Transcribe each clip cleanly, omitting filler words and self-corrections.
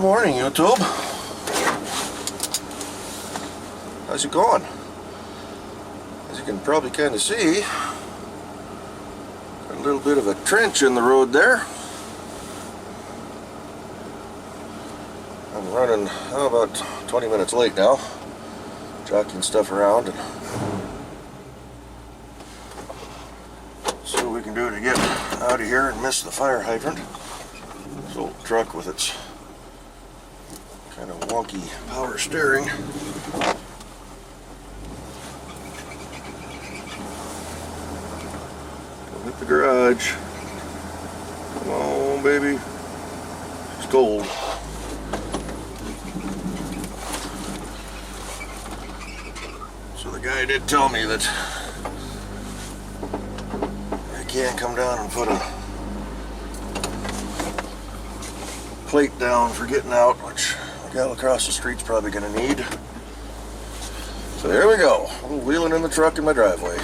morning, YouTube. How's it going? As you can probably kind of see, got a little bit of a trench in the road there. I'm running about 20 minutes late now, jockeying stuff around and see what we can do to get out of here and miss the fire hydrant. This old truck with its kind of wonky power steering. Don't hit the garage. Come on, baby. It's cold. So the guy did tell me that I can come down and put a plate down for getting out, which the gal across the street's probably going to need. So there we go, a little wheeling in the truck in my driveway.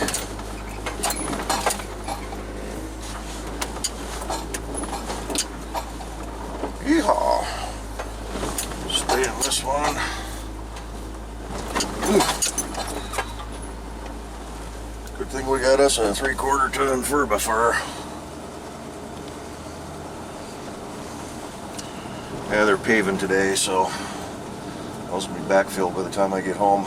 Yeehaw! Stay in this one. Good thing we got us a 3/4 ton 4x4. Yeah, they're paving today, so I'll be backfilled by the time I get home.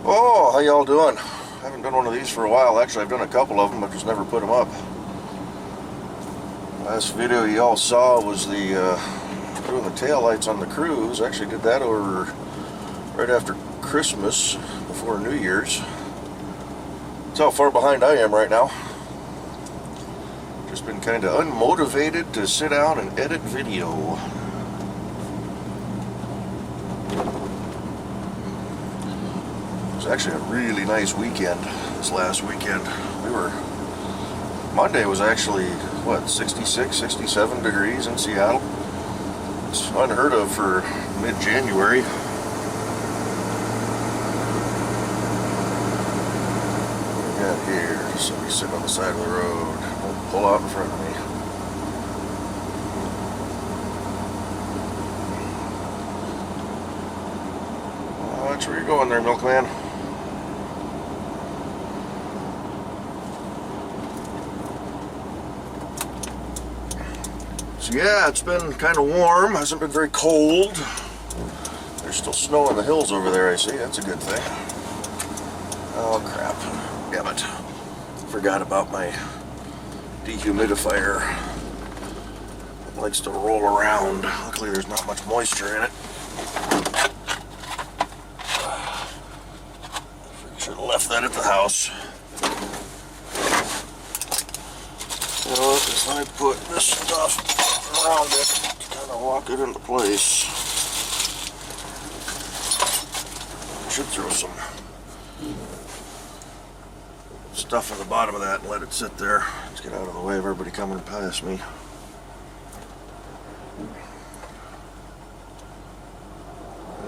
Oh, how y'all doing? I haven't done one of these for a while. Actually, I've done a couple of them, but just never put them up. Last video y'all saw was the doing the taillights on the Cruze. I actually did that over right after Christmas, before New Year's. That's how far behind I am right now. Just been kind of unmotivated to sit down and edit video. It was actually a really nice weekend this last weekend. Monday was actually, what, 66, 67 degrees in Seattle. It's unheard of for mid-January. Here, somebody sitting on the side of the road. Don't pull out in front of me. Watch where you're going there, milkman. So yeah, it's been kind of warm. Hasn't been very cold. There's still snow in the hills over there, I see. That's a good thing. Oh crap. Damn it. Forgot about my dehumidifier. It likes to roll around. Luckily there's not much moisture in it. Should have left that at the house. So as I put this stuff around it to kind of lock it into place, I should throw some stuff on the bottom of that and let it sit there. Let's get out of the way of everybody coming past me.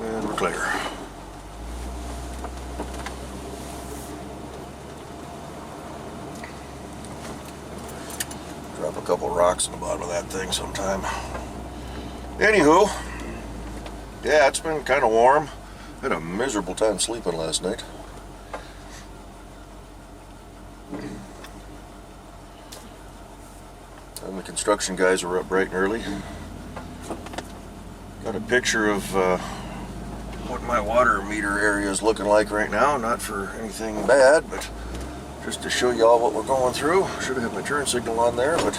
And we're clear. Drop a couple rocks in the bottom of that thing sometime. Anywho, yeah, it's been kind of warm. I had a miserable time sleeping last night. And the construction guys were up bright and early. Got a picture of what my water meter area is looking like right now. Not for anything bad, but just to show you all what we're going through. Should have had my turn signal on there, but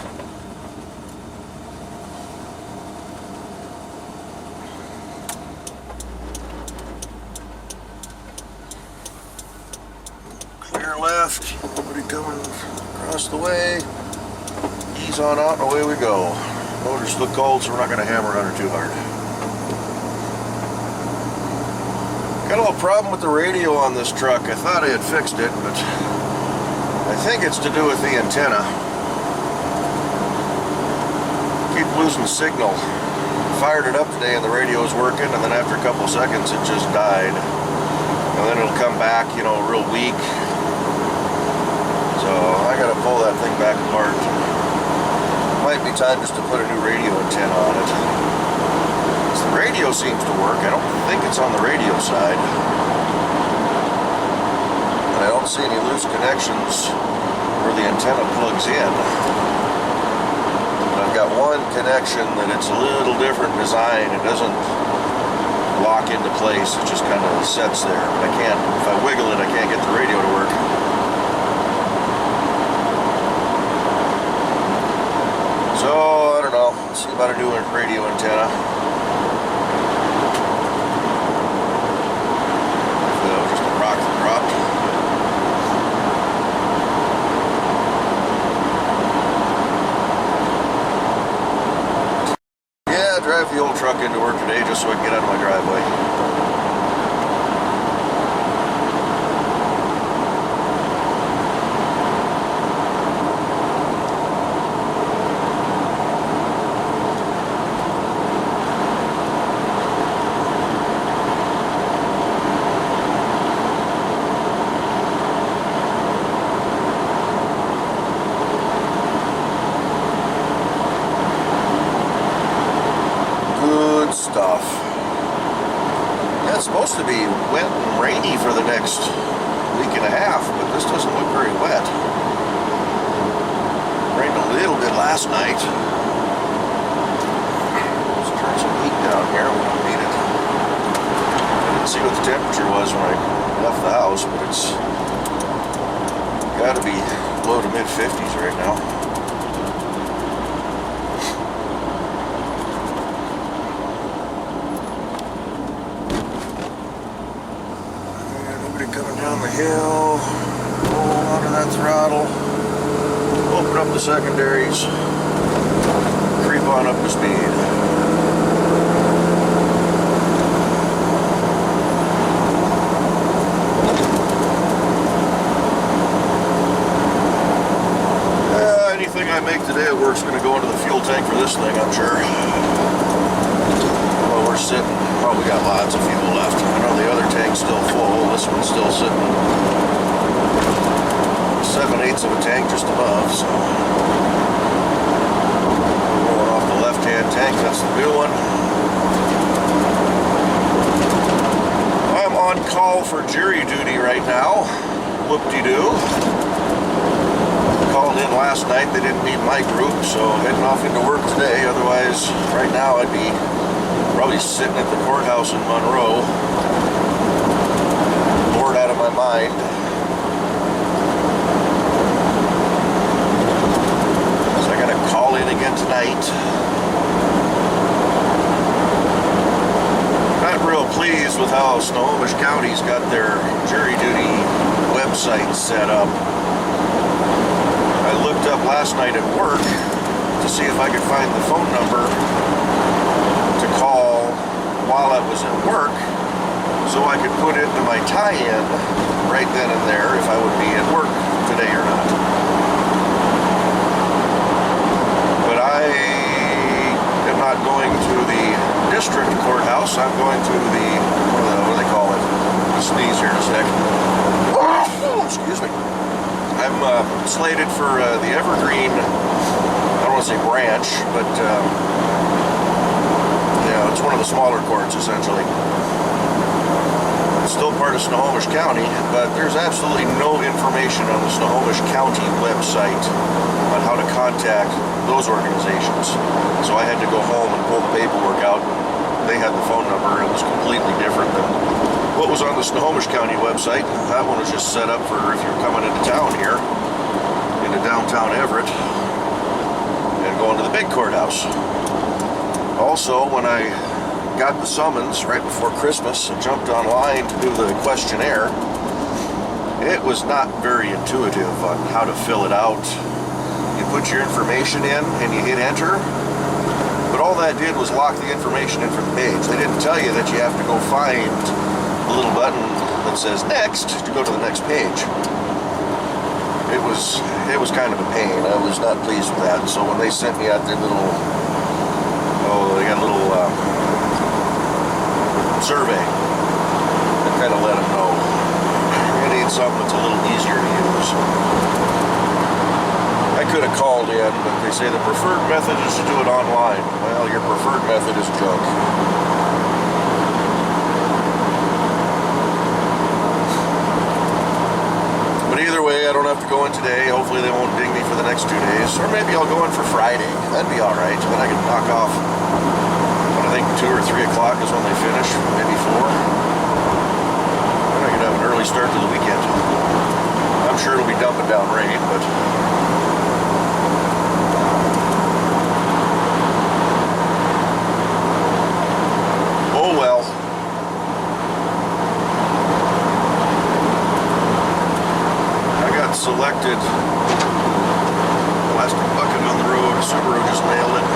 clear left. Nobody coming across the way. Ease on out and away we go. Motor's still cold, so we're not going to hammer on her too hard. Got a little problem with the radio on this truck. I thought I had fixed it, but I think it's to do with the antenna. Keep losing signal. Fired it up today and the radio was working, and then after a couple seconds it just died. And then it'll come back, you know, real weak. So I gotta pull that thing back apart. Might be time just to put a new radio antenna on it. The radio seems to work. I don't think it's on the radio side. And I don't see any loose connections where the antenna plugs in. But I've got one connection that it's a little different design. It doesn't lock into place. It just kind of sets there. But I can't, if I wiggle it, I can't get the radio to work. So, I don't know. Let's see about a new radio antenna. Just a rock that dropped. Yeah, drive the old truck into work today just so I can get out of my driveway. Stuff. Yeah, it's supposed to be wet and rainy for the next week and a half, but this doesn't look very wet. Rained a little bit last night. Let's turn some heat down here. We don't need it. I didn't see what the temperature was when I left the house, but it's got to be low to mid 50s right now. Coming down the hill, roll onto that throttle, open up the secondaries, creep on up to speed. Anything I make today at work's going to go into the fuel tank for this thing, I'm sure. Well, we're sitting, we got lots of fuel left. I know the other tank's still full. This one's still sitting 7/8 of a tank just above, so rolling off the left-hand tank, that's the new one. I'm on call for jury duty right now. Whoop-de-doo. Called in last night, they didn't need my group, so heading off into work today. Otherwise, right now I'd be probably sitting at the courthouse in Monroe, bored out of my mind. So I gotta call in again tonight. Not real pleased with how Snohomish County's got their jury duty website set up. I looked up last night at work to see if I could find the phone number to call while I was at work so I could put into my tie-in right then and there if I would be at work today or not. But I am not going to the district courthouse. I'm going to the, what do they call it? I'll sneeze here in a sec. Excuse me. I'm slated for the Evergreen, I don't want to say branch, but yeah, it's one of the smaller courts essentially. It's still part of Snohomish County, but there's absolutely no information on the Snohomish County website on how to contact those organizations. So I had to go home and pull the paperwork out. They had the phone number, and it was completely different than what was on the Snohomish County website. That one was just set up for if you're coming into town here, into downtown Everett, and going to the big courthouse. Also, when I got the summons right before Christmas and jumped online to do the questionnaire, it was not very intuitive on how to fill it out. You put your information in and you hit enter, but all that did was lock the information in from the page. They didn't tell you that you have to go find the little button that says next to go to the next page. It was kind of a pain. I was not pleased with that. So when they sent me out their little, they got a little survey that kind of let them know you need something that's a little easier to use. could have called in, but they say the preferred method is to do it online. Well, your preferred method is junk. But either way, I don't have to go in today. Hopefully they won't ding me for the next 2 days. Or maybe I'll go in for Friday. That'd be alright. Then I can knock off, I think 2 or 3 o'clock is when they finish. Maybe 4. Then I can have an early start to the weekend. I'm sure it'll be dumping down rain, but... oh well. I got selected plastic bucket on the road. Subaru just nailed it.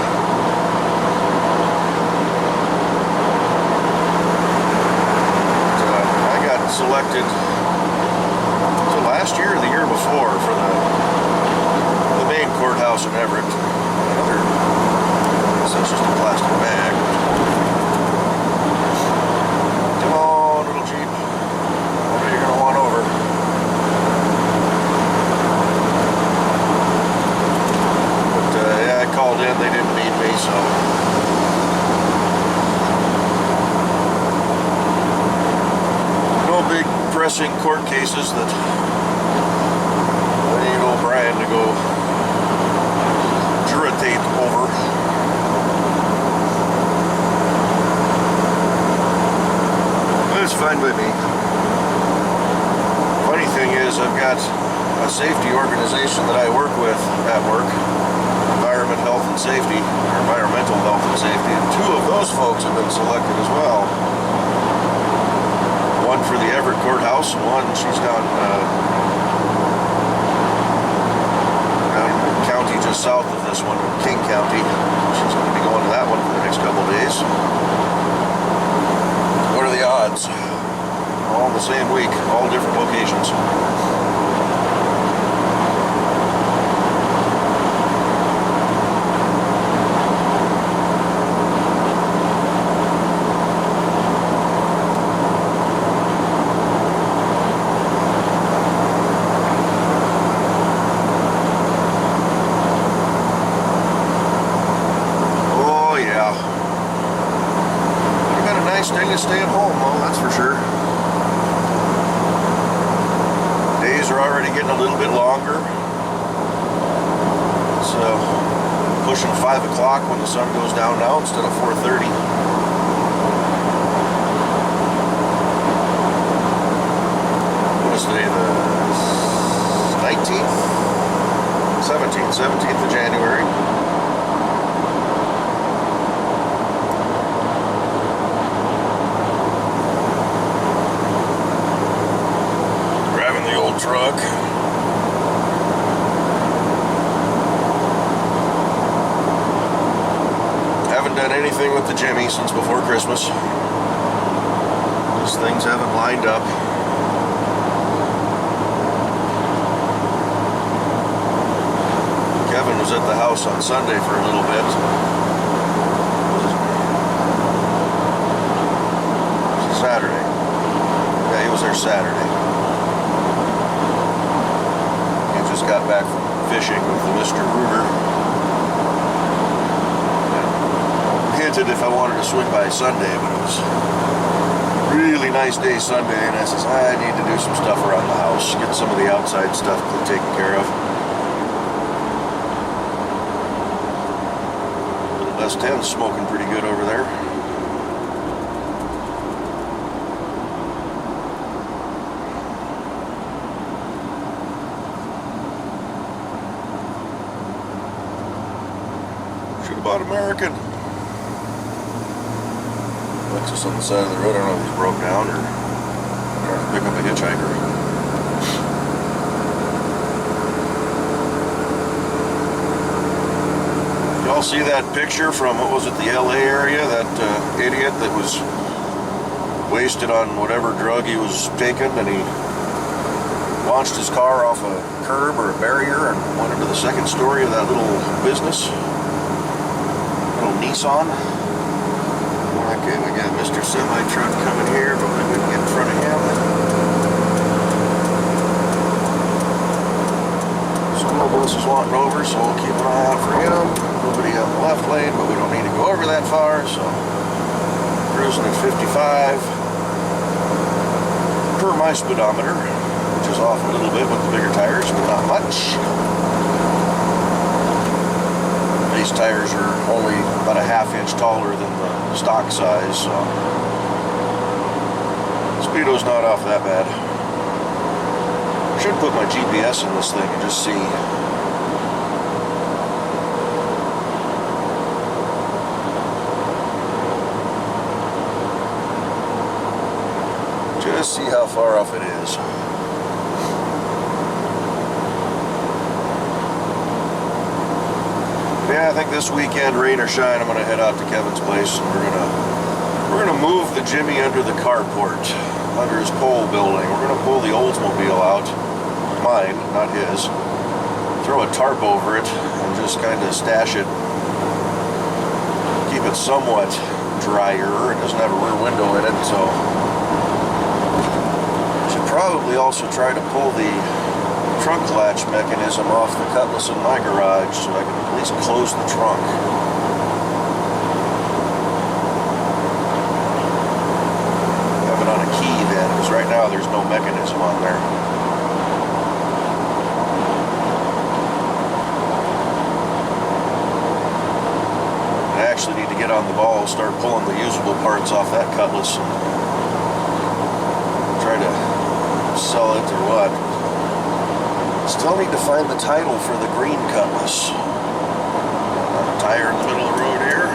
I got selected last year or the year before for the main courthouse in Everett. Another, so it's just a plastic bag. Come on, little Jeep. What are you gonna want over? But yeah, I called in. They didn't need me, so. No big pressing court cases that I need old Brian to go juritate over. It's fine by me. Funny thing is, I've got a safety organization that I work with at work, Environmental Health and Safety, or Environmental Health and Safety, and 2 of those folks have been selected as well. One for the Everett Courthouse, and one, she's down county just south of this one, King County. She's going to be going to that one for the next couple of days. What are the odds? All the same week, all different locations. Thing is staying home, well, that's for sure. Days are already getting a little bit longer. It's pushing 5 o'clock when the sun goes down now instead of 4:30. What is today, the 19th? 17th of January. Truck. Haven't done anything with the Jimmy since before Christmas. These things haven't lined up. Kevin was at the house on Sunday for a little bit. Saturday. Yeah, he was there Saturday. Just got back from fishing with Mr. Ruger. Hinted if I wanted to swing by Sunday, but it was a really nice day Sunday, and I says, I need to do some stuff around the house, get some of the outside stuff taken care of. Little S10's smoking pretty good over there. About American. Lexus on the side of the road. I don't know if he's broke down or trying to pick up a hitchhiker. Y'all see that picture from, what was it, the LA area? That idiot that was wasted on whatever drug he was taking, and he launched his car off a curb or a barrier and went into the second story of that little business. Nissan. Okay, we got Mr. Semi-Truck coming here, but we can get in front of him. So we'll else is wanting over, so we'll keep an eye out for him. Nobody on the left lane, but we don't need to go over that far, so cruising at 55 per my speedometer, which is off a little bit with the bigger tires, but not much. These tires are only about a ½ inch taller than the stock size, so speedo's not off that bad. I should put my GPS in this thing and just see. Just see how far off it is. Yeah, I think this weekend, rain or shine, I'm gonna head out to Kevin's place and we're gonna move the Jimmy under the carport, under his pole building. We're gonna pull the Oldsmobile out, mine, not his. Throw a tarp over it and just kind of stash it. Keep it somewhat drier. It doesn't have a rear window in it, so. Should probably also try to pull the trunk latch mechanism off the Cutlass in my garage so I can at least close the trunk. Have it on a key then, because right now there's no mechanism on there. I actually need to get on the ball, start pulling the usable parts off that Cutlass and try to sell it or what. Still need to find the title for the green Cutlass. Tire in the middle of the road here.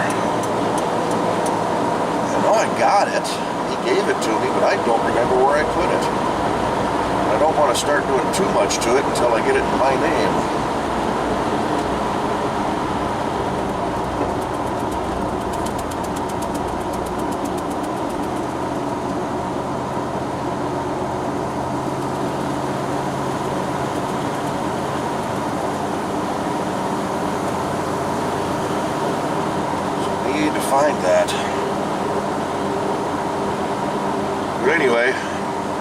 I know I got it. He gave it to me, but I don't remember where I put it. I don't want to start doing too much to it until I get it in my name. Find that. But anyway,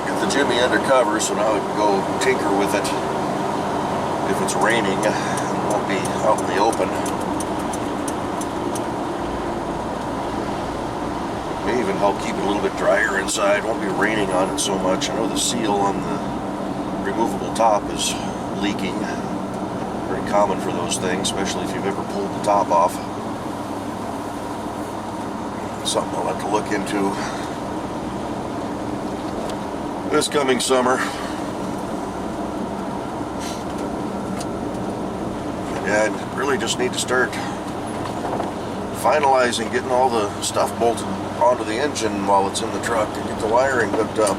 get the Jimmy undercover so now we can go tinker with it. If it's raining, it won't be out in the open. May even help keep it a little bit drier inside. Won't be raining on it so much. I know the seal on the removable top is leaking. Very common for those things, especially if you've ever pulled the top off. Something I'll have to look into this coming summer. Yeah, I really just need to start finalizing getting all the stuff bolted onto the engine while it's in the truck and get the wiring hooked up.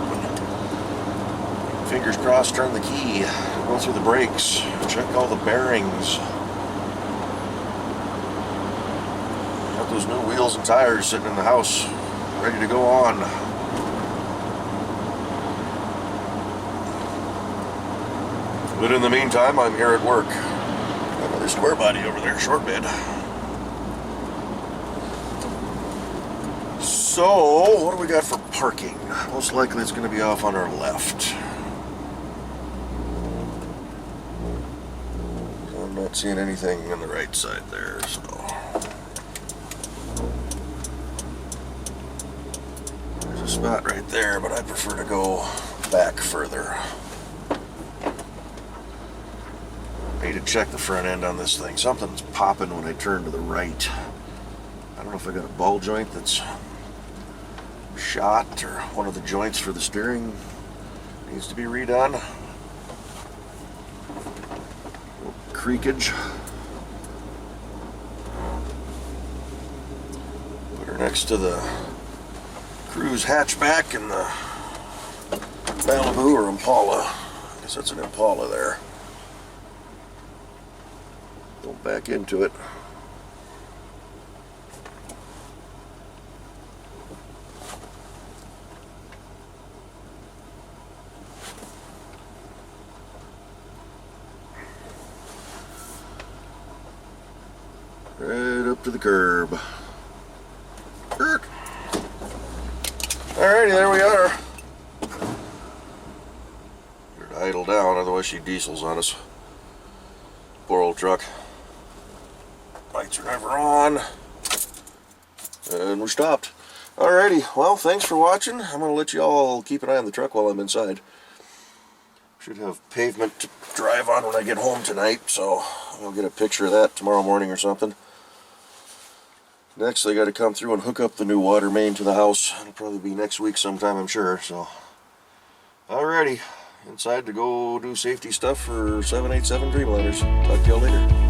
And fingers crossed, turn the key, go through the brakes, check all the bearings. Those new wheels and tires sitting in the house ready to go on. But in the meantime, I'm here at work. Got another square body over there, short bed. So, what do we got for parking? Most likely it's going to be off on our left. So I'm not seeing anything on the right side there, so. Spot right there, but I prefer to go back further. I need to check the front end on this thing. Something's popping when I turn to the right. I don't know if I got a ball joint that's shot or one of the joints for the steering needs to be redone. Creakage. Put her next to the Cruze hatchback and the Malibu or Impala. I guess that's an Impala there. Go back into it. Right up to the curb. Alrighty, there we are. Better to idle down, otherwise she diesels on us. Poor old truck. Lights are never on. And we're stopped. Alrighty, well, thanks for watching. I'm going to let you all keep an eye on the truck while I'm inside. Should have pavement to drive on when I get home tonight, so I'll get a picture of that tomorrow morning or something. Next, they got to come through and hook up the new water main to the house. It'll probably be next week sometime, I'm sure. So, alrighty, inside to go do safety stuff for 787 Dreamliners. Talk to y'all later.